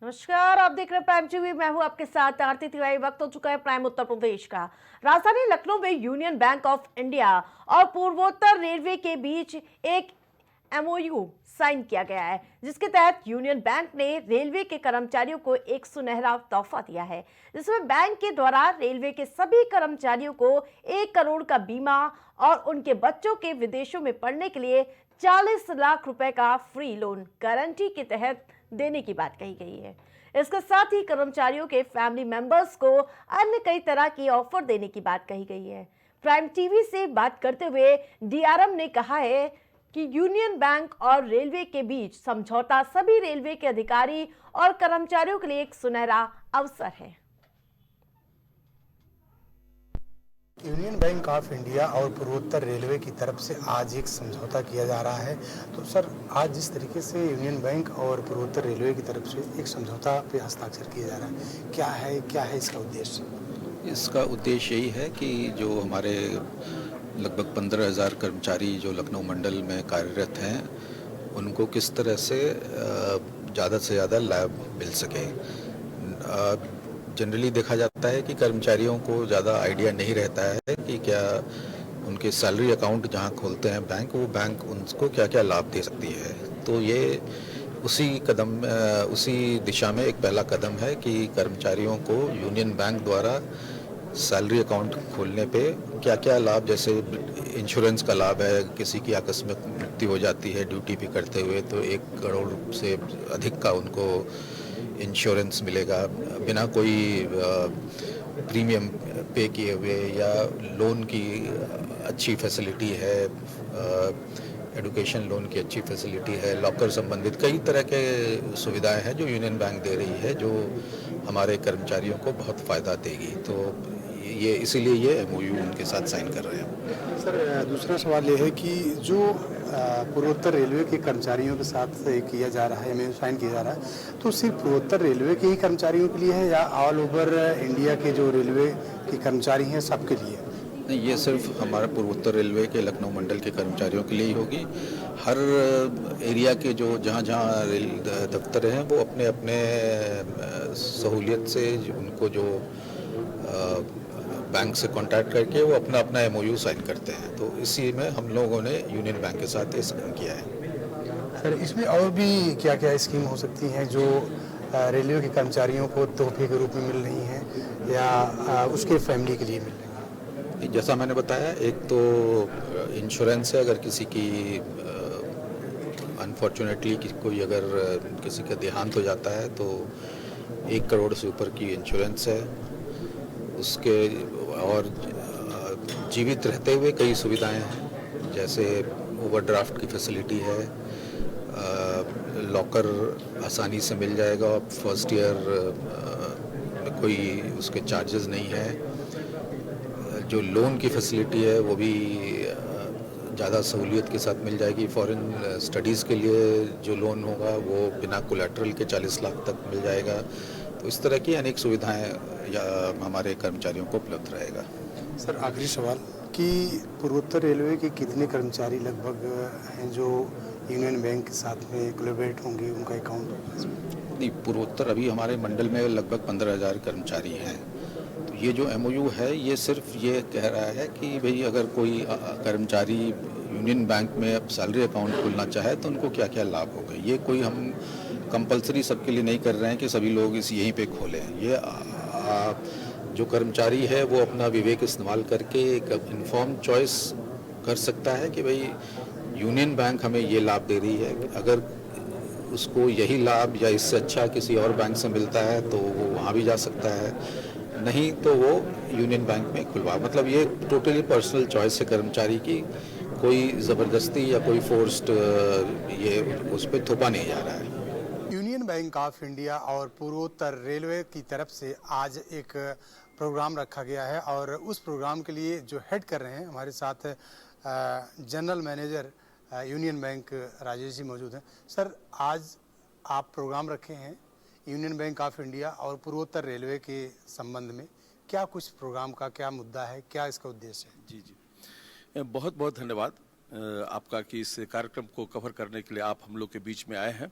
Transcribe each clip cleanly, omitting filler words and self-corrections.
नमस्कार, आप देख रहे हैं प्राइम टीवी। मैं हूं आपके साथ आरती तिवारी। वक्त हो चुका है प्राइम उत्तर प्रदेश का। राजधानी लखनऊ में यूनियन बैंक ऑफ इंडिया और पूर्वोत्तर रेलवे के बीच एक एमओयू साइन किया गया है, जिसके तहत यूनियन बैंक ने रेलवे के कर्मचारियों को एक सुनहरा तोहफा दिया है, जिसमें बैंक के द्वारा रेलवे के सभी कर्मचारियों को 1 करोड़ का बीमा और उनके बच्चों के विदेशों में पढ़ने के लिए 40 लाख रुपए का फ्री लोन गारंटी के तहत देने की बात कही गई है। इसके साथ ही कर्मचारियों के फैमिली मेंबर्स को अन्य कई तरह की ऑफर देने की बात कही गई है। प्राइम टीवी से बात करते हुए डीआरएम ने कहा है कि यूनियन बैंक और रेलवे के बीच समझौता सभी रेलवे के अधिकारी और कर्मचारियों के लिए एक सुनहरा अवसर है। यूनियन बैंक ऑफ इंडिया और पूर्वोत्तर रेलवे की तरफ से आज एक समझौता किया जा रहा है। तो सर, आज जिस तरीके से यूनियन बैंक और पूर्वोत्तर रेलवे की तरफ से एक समझौता पे हस्ताक्षर किया जा रहा है, क्या है इसका उद्देश्य? इसका उद्देश्य यही है कि जो हमारे लगभग 15,000 कर्मचारी जो लखनऊ मंडल में कार्यरत हैं, उनको किस तरह से ज़्यादा से ज़्यादा लाभ मिल सके। जनरली देखा जाता है कि कर्मचारियों को ज़्यादा आइडिया नहीं रहता है कि क्या उनके सैलरी अकाउंट जहाँ खोलते हैं बैंक, वो बैंक उनको क्या क्या लाभ दे सकती है। तो ये उसी दिशा में एक पहला कदम है कि कर्मचारियों को यूनियन बैंक द्वारा सैलरी अकाउंट खोलने पे क्या क्या लाभ, जैसे इंश्योरेंस का लाभ है, किसी की आकस्मिक मृत्यु हो जाती है ड्यूटी पे करते हुए तो 1 करोड़ से अधिक का उनको इंश्योरेंस मिलेगा बिना कोई प्रीमियम पे किए हुए, या लोन की अच्छी फैसिलिटी है, एडुकेशन लोन की अच्छी फैसिलिटी है, लॉकर संबंधित कई तरह के सुविधाएं हैं जो यूनियन बैंक दे रही है, जो हमारे कर्मचारियों को बहुत फ़ायदा देगी। तो ये इसीलिए ये एमओयू उनके साथ साइन कर रहे हैं। सर, दूसरा सवाल ये है कि जो पूर्वोत्तर रेलवे के कर्मचारियों के साथ किया जा रहा है, एमओयू साइन किया जा रहा है, तो सिर्फ पूर्वोत्तर रेलवे के ही कर्मचारियों के लिए है या ऑल ओवर इंडिया के जो रेलवे के कर्मचारी हैं सबके लिए? नहीं, ये सिर्फ हमारा पूर्वोत्तर रेलवे के लखनऊ मंडल के कर्मचारियों के लिए ही होगी। हर एरिया के जो जहाँ जहाँ रेल दफ्तर हैं, वो अपने अपने सहूलियत से उनको जो बैंक से कांटेक्ट करके वो अपना अपना एमओयू साइन करते हैं। तो इसी में हम लोगों ने यूनियन बैंक के साथ ये साइन किया है। सर, इसमें और भी क्या क्या स्कीम हो सकती हैं जो रेलवे के कर्मचारियों को तोहफे के रूप में मिल रही हैं या उसके फैमिली के लिए मिल रही हैं? जैसा मैंने बताया, एक तो इंश्योरेंस है, अगर किसी की अनफॉर्चुनेटली कोई अगर किसी का देहांत हो जाता है तो 1 करोड़ से ऊपर की इंश्योरेंस है उसके, और जीवित रहते हुए कई सुविधाएं हैं, जैसे ओवरड्राफ्ट की फैसिलिटी है, लॉकर आसानी से मिल जाएगा, फर्स्ट ईयर में कोई उसके चार्जेस नहीं है, जो लोन की फैसिलिटी है वो भी ज़्यादा सहूलियत के साथ मिल जाएगी। फॉरेन स्टडीज़ के लिए जो लोन होगा वो बिना कोलैटरल के 40 लाख तक मिल जाएगा। तो इस तरह की अनेक सुविधाएं या हमारे कर्मचारियों को उपलब्ध रहेगा। सर, आखिरी सवाल कि पूर्वोत्तर रेलवे के कितने कर्मचारी लगभग हैं जो यूनियन बैंक के साथ में कोलैबोरेट होंगे, उनका अकाउंट होगा? नहीं, पूर्वोत्तर अभी हमारे मंडल में लगभग 15,000 कर्मचारी हैं। तो ये जो एमओयू है ये सिर्फ ये कह रहा है कि भाई अगर कोई कर्मचारी यूनियन बैंक में अब सैलरी अकाउंट खोलना चाहे तो उनको क्या क्या लाभ होगा। ये कोई हम कंपलसरी सबके लिए नहीं कर रहे हैं कि सभी लोग यहीं पे खोलें। ये जो कर्मचारी है वो अपना विवेक इस्तेमाल करके एक इन्फॉर्म चॉइस कर सकता है कि भाई यूनियन बैंक हमें ये लाभ दे रही है, अगर उसको यही लाभ या इससे अच्छा किसी और बैंक से मिलता है तो वो वहाँ भी जा सकता है, नहीं तो वो यूनियन बैंक में खुलवा, मतलब ये टोटली पर्सनल चॉइस है कर्मचारी की, कोई ज़बरदस्ती या कोई फोर्स्ड ये उस पर थोपा नहीं जा रहा है। यूनियन बैंक ऑफ इंडिया और पूर्वोत्तर रेलवे की तरफ से आज एक प्रोग्राम रखा गया है और उस प्रोग्राम के लिए जो हेड कर रहे हैं हमारे साथ general manager Union Bank Rajesh ji मौजूद हैं। सर, आज आप प्रोग्राम रखे हैं यूनियन बैंक ऑफ इंडिया और पूर्वोत्तर रेलवे के संबंध में, क्या कुछ प्रोग्राम का क्या मुद्दा है, क्या इसका उद्देश्य है? जी, बहुत बहुत धन्यवाद आपका कि इस कार्यक्रम को कवर करने के लिए आप हम लोग के बीच में आए हैं।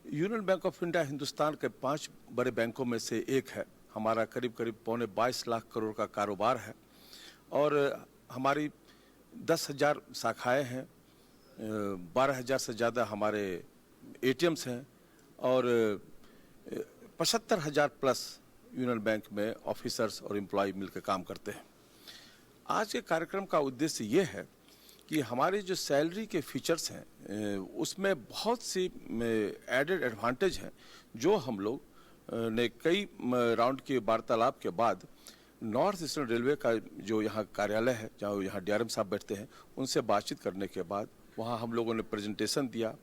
Union bank of India Hindustan के 5 बड़े बैंकों में से एक है। हमारा करीब करीब पौने 22 लाख करोड़ का कारोबार है और हमारी 10,000 शाखाएँ हैं, 12,000 से ज़्यादा हमारे एटीएम्स हैं और 75,000 प्लस यूनियन बैंक में ऑफिसर्स और एम्प्लॉय मिलकर काम करते हैं। आज के कार्यक्रम का उद्देश्य ये है कि हमारे जो सैलरी के फीचर्स हैं उसमें बहुत सी एडेड एडवांटेज हैं जो हम लोग ने कई राउंड के वार्तालाप के बाद नॉर्थ ईस्टर्न रेलवे का जो यहाँ कार्यालय है, जहाँ यहाँ डीआरएम साहब बैठते हैं, उनसे बातचीत करने के बाद वहाँ हम लोगों ने प्रेजेंटेशन दिया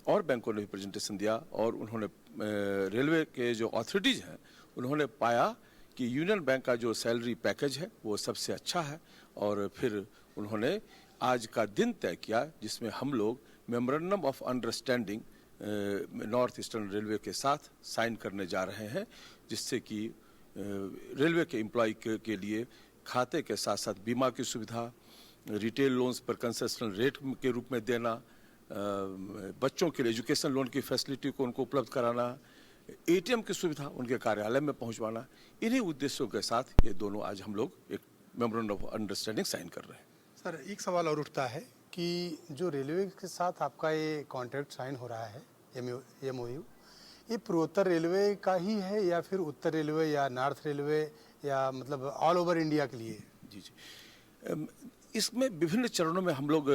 और बैंकों ने भी प्रेजेंटेशन दिया और उन्होंने रेलवे के जो अथॉरिटीज़ हैं उन्होंने पाया कि यूनियन बैंक का जो सैलरी पैकेज है वो सबसे अच्छा है और फिर उन्होंने आज का दिन तय किया जिसमें हम लोग memorandum of understanding north eastern railway के साथ साइन करने जा रहे हैं, जिससे कि रेलवे के एम्प्लॉय के लिए खाते के साथ साथ बीमा की सुविधा, रिटेल लोन्स पर कंसेशनल रेट के रूप में देना, बच्चों के लिए एजुकेशन लोन की फैसिलिटी को उनको उपलब्ध कराना, एटीएम की सुविधा उनके कार्यालय में पहुंचवाना, इन्हीं उद्देश्यों के साथ ये दोनों आज हम लोग एक मेमोरेंडम ऑफ अंडरस्टैंडिंग साइन कर रहे हैं। सर, एक सवाल और उठता है कि जो रेलवे के साथ आपका ये कॉन्ट्रैक्ट साइन हो रहा है एमओयू, ये पूर्वोत्तर रेलवे का ही है या फिर उत्तर रेलवे या नॉर्थ रेलवे या मतलब ऑल ओवर इंडिया के लिए? जी, इसमें विभिन्न चरणों में हम लोग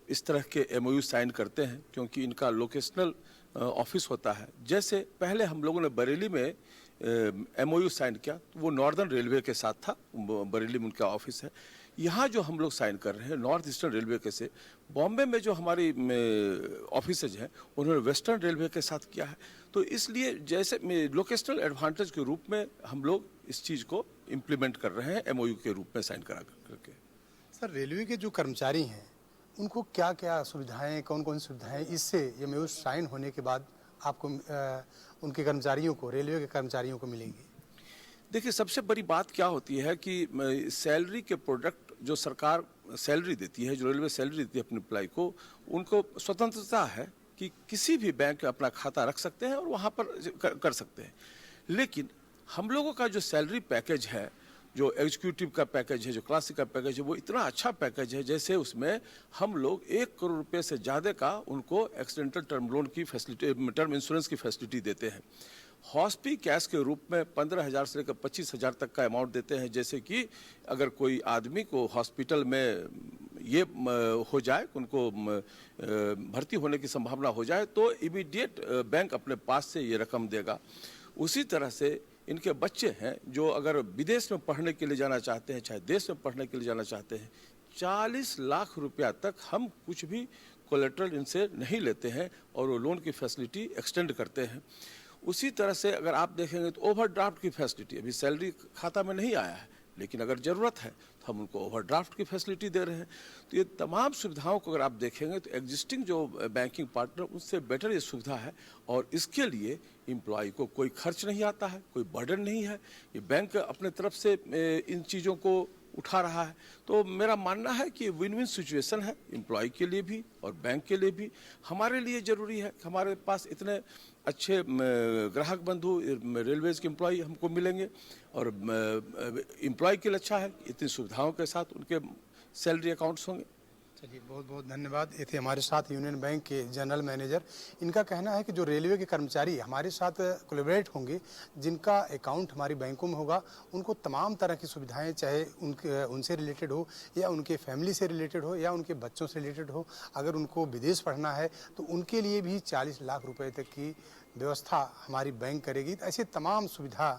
इस तरह के एमओयू साइन करते हैं क्योंकि इनका लोकेशनल ऑफिस होता है। जैसे पहले हम लोगों ने बरेली में एमओयू साइन किया तो वो नॉर्दर्न रेलवे के साथ था, बरेली में उनका ऑफिस है। यहाँ जो हम लोग साइन कर रहे हैं नॉर्थ ईस्टर्न रेलवे के से, बॉम्बे में जो हमारी ऑफिसेज हैं उन्होंने वेस्टर्न रेलवे के साथ किया है। तो इसलिए जैसे लोकेशनल एडवांटेज के रूप में हम लोग इस चीज़ को इम्प्लीमेंट कर रहे हैं एमओयू के रूप में साइन करा करके। सर, रेलवे के जो कर्मचारी हैं उनको क्या क्या सुविधाएं, कौन कौन सुविधाएं इससे एमओयू साइन होने के बाद आपको उनके कर्मचारियों को, रेलवे के कर्मचारियों को मिलेंगी? देखिए, सबसे बड़ी बात क्या होती है कि सैलरी के प्रोडक्ट जो सरकार सैलरी देती है, जो रेलवे सैलरी देती है अपने एम्प्लॉय को, उनको स्वतंत्रता है कि किसी भी बैंक में अपना खाता रख सकते हैं और वहाँ पर कर सकते हैं। लेकिन हम लोगों का जो सैलरी पैकेज है, जो एग्जीक्यूटिव का पैकेज है, जो क्लासिक का पैकेज है, वो इतना अच्छा पैकेज है जैसे उसमें हम लोग 1 करोड़ रुपये से ज़्यादा का उनको एक्सीडेंटल टर्म लोन की फैसिलिटी, टर्म इंश्योरेंस की फैसिलिटी देते हैं। हॉस्पी कैश के रूप में 15,000 से लेकर 25,000 तक का अमाउंट देते हैं, जैसे कि अगर कोई आदमी को हॉस्पिटल में ये हो जाए, उनको भर्ती होने की संभावना हो जाए तो इमीडिएट बैंक अपने पास से ये रकम देगा। उसी तरह से इनके बच्चे हैं जो अगर विदेश में पढ़ने के लिए जाना चाहते हैं, चाहे देश में पढ़ने के लिए जाना चाहते हैं, 40 लाख रुपया तक हम कुछ भी कोलेट्रल इनसे नहीं लेते हैं और वो लोन की फैसिलिटी एक्सटेंड करते हैं। उसी तरह से अगर आप देखेंगे तो ओवरड्राफ्ट की फैसिलिटी, अभी सैलरी खाता में नहीं आया है लेकिन अगर ज़रूरत है तो हम उनको ओवरड्राफ्ट की फैसिलिटी दे रहे हैं। तो ये तमाम सुविधाओं को अगर आप देखेंगे तो एग्जिस्टिंग जो बैंकिंग पार्टनर उनसे बेटर ये सुविधा है और इसके लिए एम्प्लॉय को कोई खर्च नहीं आता है, कोई बर्डन नहीं है। ये बैंक अपने तरफ से इन चीज़ों को उठा रहा है। तो मेरा मानना है कि विन विन सिचुएशन है, एम्प्लॉय के लिए भी और बैंक के लिए भी। हमारे लिए ज़रूरी है कि हमारे पास इतने अच्छे ग्राहक बंधु रेलवेज़ के एम्प्लॉय हमको मिलेंगे और एम्प्लॉय के लिए अच्छा है इतनी सुविधाओं के साथ उनके सैलरी अकाउंट्स होंगे। चलिए, बहुत बहुत धन्यवाद। ये थे हमारे साथ यूनियन बैंक के जनरल मैनेजर। इनका कहना है कि जो रेलवे के कर्मचारी हमारे साथ कोलैबोरेट होंगे, जिनका अकाउंट हमारी बैंकों में होगा, उनको तमाम तरह की सुविधाएं, चाहे उनसे रिलेटेड हो या उनके फैमिली से रिलेटेड हो या उनके बच्चों से रिलेटेड हो, अगर उनको विदेश पढ़ना है तो उनके लिए भी 40 लाख रुपए तक की व्यवस्था हमारी बैंक करेगी। तो ऐसे तमाम सुविधा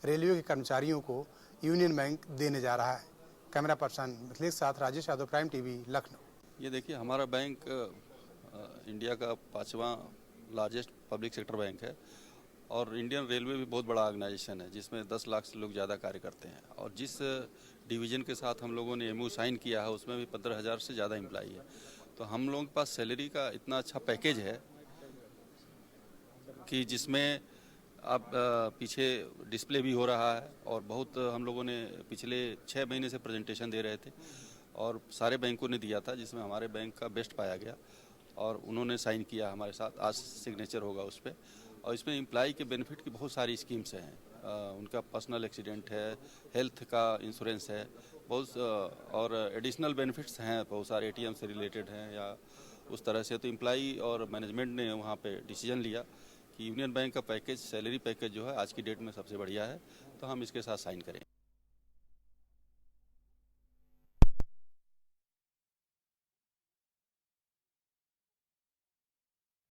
रेलवे के कर्मचारियों को यूनियन बैंक देने जा रहा है। कैमरा पर्सन मिथिलेश साथ राजेश यादव, प्राइम टीवी, लखनऊ। ये देखिए, हमारा बैंक इंडिया का 5वां लार्जेस्ट पब्लिक सेक्टर बैंक है और इंडियन रेलवे भी बहुत बड़ा ऑर्गेनाइजेशन है जिसमें 10 लाख से लोग ज़्यादा कार्य करते हैं और जिस डिवीज़न के साथ हम लोगों ने एमओयू साइन किया है उसमें भी 15,000 से ज़्यादा एम्प्लॉई है। तो हम लोगों के पास सैलरी का इतना अच्छा पैकेज है कि जिसमें अब पीछे डिस्प्ले भी हो रहा है और बहुत हम लोगों ने पिछले 6 महीने से प्रेजेंटेशन दे रहे थे और सारे बैंकों ने दिया था जिसमें हमारे बैंक का बेस्ट पाया गया और उन्होंने साइन किया हमारे साथ। आज सिग्नेचर होगा उस पर और इसमें एम्प्लॉय के बेनिफिट की बहुत सारी स्कीम्स हैं। उनका पर्सनल एक्सीडेंट है, हेल्थ का इंश्योरेंस है, बहुत और एडिशनल बेनिफिट्स हैं, बहुत सारे एटीएम से रिलेटेड हैं या उस तरह से। तो एम्प्लॉय और मैनेजमेंट ने वहाँ पे डिसीजन लिया कि यूनियन बैंक का पैकेज, सैलरी पैकेज जो है आज की डेट में सबसे बढ़िया है, तो हम इसके साथ साइन करें।